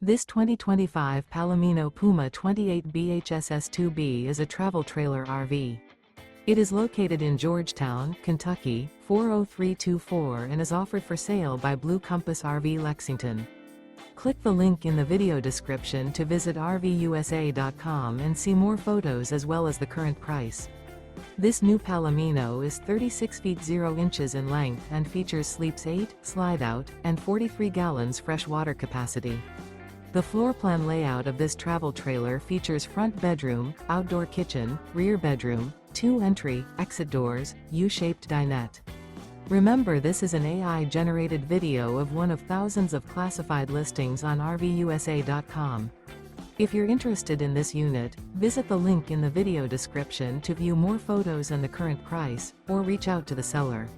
This 2025 Palomino Puma 28 BHSS2B is a travel trailer RV. It is located in Georgetown, Kentucky, 40324 and is offered for sale by Blue Compass RV Lexington. Click the link in the video description to visit RVUSA.com and see more photos as well as the current price. This new Palomino is 36 feet 0 inches in length and features sleeps 8, slide-out, and 43 gallons fresh water capacity. The floor plan layout of this travel trailer features front bedroom, outdoor kitchen, rear bedroom, 2 entry, exit doors, U-shaped dinette. Remember, this is an AI-generated video of one of thousands of classified listings on RVUSA.com. If you're interested in this unit, visit the link in the video description to view more photos and the current price, or reach out to the seller.